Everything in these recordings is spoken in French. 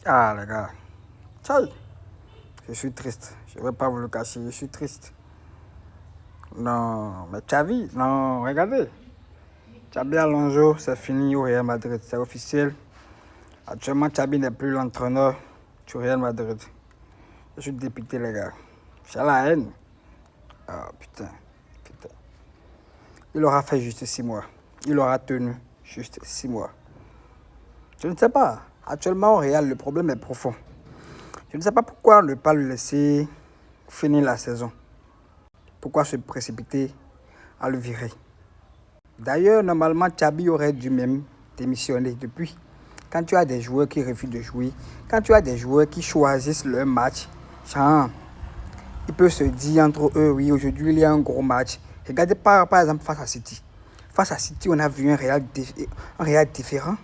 Ah, les gars, tchai, je suis triste. Je ne vais pas vous le cacher, je suis triste. Non, mais Xavi, non, regardez. Xabi Alonso, c'est fini au Real Madrid, c'est officiel. Actuellement, Xabi n'est plus l'entraîneur du Real Madrid. Je suis dépité, les gars. J'ai la haine. Ah, putain, putain. Il aura fait juste 6 mois. Il aura tenu juste 6 mois. Je ne sais pas. Actuellement, au Real, le problème est profond. Je ne sais pas pourquoi ne pas le laisser finir la saison. Pourquoi se précipiter à le virer? D'ailleurs, normalement, Xabi aurait dû même démissionner depuis. Quand tu as des joueurs qui refusent de jouer, quand tu as des joueurs qui choisissent leur match, genre, ils peuvent se dire entre eux, oui, aujourd'hui il y a un gros match. Regardez par exemple face à City. Face à City, on a vu un Real différent.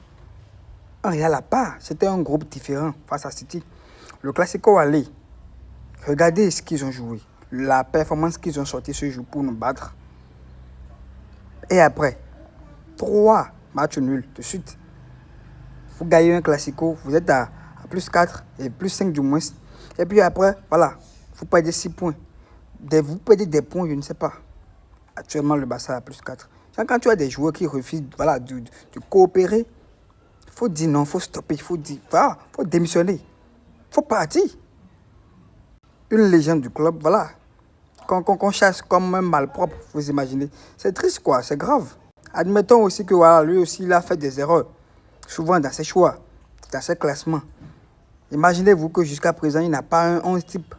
Un Real à part. C'était un groupe différent face à City. Le Classico allait. Regardez ce qu'ils ont joué. La performance qu'ils ont sorti ce jour pour nous battre. Et après, 3 matchs nuls de suite. Vous gagnez un Classico, vous êtes à plus 4 et plus 5 du moins. Et puis après, voilà, vous perdez 6 points. Vous perdez des points, je ne sais pas. Actuellement, le Barça a plus 4. Quand tu as des joueurs qui refusent voilà, de coopérer, il faut dire non, il faut stopper, il faut dire, voilà, faut démissionner. Il faut partir. Une légende du club, voilà. Qu'on chasse comme un malpropre, vous imaginez. C'est triste, quoi, c'est grave. Admettons aussi que voilà, lui aussi, il a fait des erreurs. Souvent dans ses choix, dans ses classements. Imaginez-vous que jusqu'à présent, il n'a pas un 11 type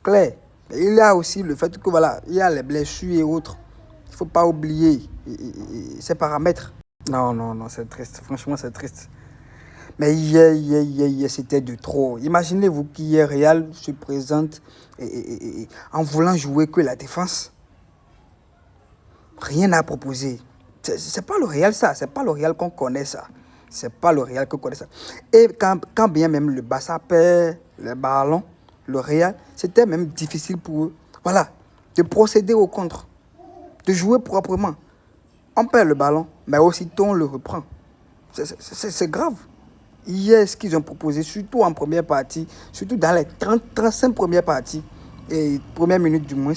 clair. Mais il y a aussi le fait que voilà, il y a les blessures et autres. Il ne faut pas oublier ces paramètres. Non, non, non, c'est triste. Franchement, c'est triste. Mais hier, c'était de trop. Imaginez-vous qu'hier, Real se présente en voulant jouer que la défense. Rien à proposer. C'est pas le Real, ça. C'est pas le Real qu'on connaît, ça. C'est pas le Real qu'on connaît, ça. Et quand bien même le Barça perd le ballon, le Real, c'était même difficile pour eux. Voilà, de procéder au contre, de jouer proprement. On perd le ballon, mais aussitôt on le reprend. C'est grave. Hier, ce qu'ils ont proposé, surtout en première partie, surtout dans les 35 premières parties, et première minute du moins,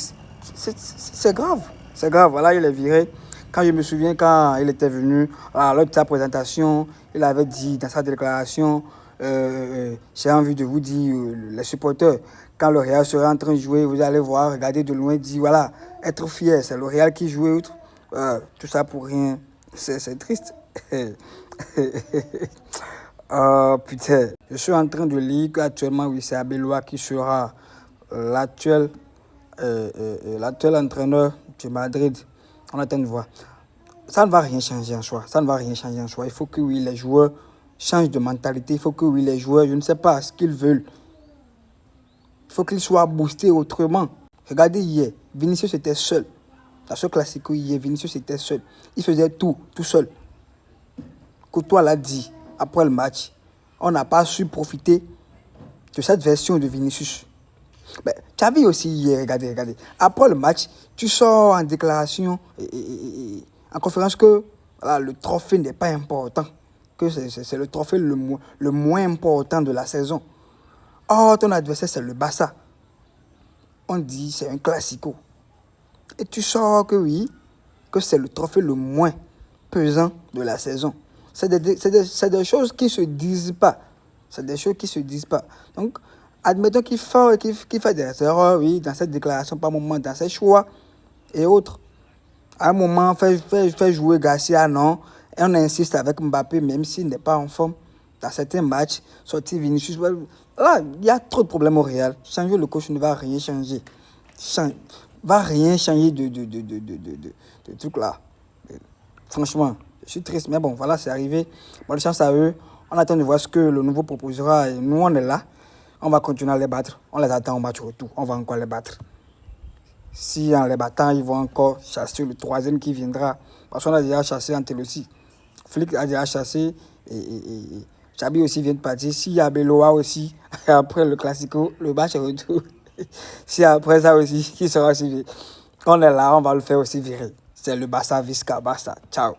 c'est grave. C'est grave. Voilà, il est viré. Quand je me souviens, quand il était venu, lors de sa présentation, il avait dit dans sa déclaration, j'ai envie de vous dire, les supporters, quand le Real sera en train de jouer, vous allez voir, regarder de loin, dire, voilà, être fier, c'est le Real qui joue, tout ça pour rien. C'est triste. Oh putain, je suis en train de lire qu'actuellement, oui, c'est Abellois qui sera l'actuel entraîneur du Madrid. On attend de voir. Ça ne va rien changer en soi. Ça ne va rien changer en soi. Il faut que oui, les joueurs changent de mentalité. Il faut que oui, les joueurs, je ne sais pas ce qu'ils veulent. Il faut qu'ils soient boostés autrement. Regardez hier, Vinicius était seul. Dans ce classico hier, Vinicius était seul. Il faisait tout seul. Courtois l'a dit après le match. On n'a pas su profiter de cette version de Vinicius. Mais tu as vu aussi hier, regardez. Après le match, tu sors en déclaration et en conférence que voilà, le trophée n'est pas important. Que c'est le trophée le moins important de la saison. Or, ton adversaire, c'est le Barça. On dit c'est un classico. Et tu sors que oui, que c'est le trophée le moins pesant de la saison. C'est des choses qui ne se disent pas. C'est des choses qui ne se disent pas. Donc, admettons qu'il fait des erreurs, oui, dans cette déclaration, par moment, dans ses choix et autres. À un moment, fait jouer Garcia, non. Et on insiste avec Mbappé, même s'il n'est pas en forme. Dans certains matchs, sortir Vinicius. Là, il y a trop de problèmes au Real. Changer le coach ne va rien changer. Va rien changer de truc là. Franchement, je suis triste. Mais bon, voilà, c'est arrivé. Bonne chance à eux. On attend de voir ce que le nouveau proposera. Et nous, on est là. On va continuer à les battre. On les attend au match retour. On va encore les battre. Si en les battant, ils vont encore chasser le troisième qui viendra. Parce qu'on a déjà chassé Antelosi. Flick a déjà chassé. Et Xabi aussi vient de partir. S'il y a Beloa aussi, après le Classico, le match retour. Si après ça aussi, qui sera aussi viré. On est là, on va le faire aussi virer. C'est le Barça Visca Barça. Ciao.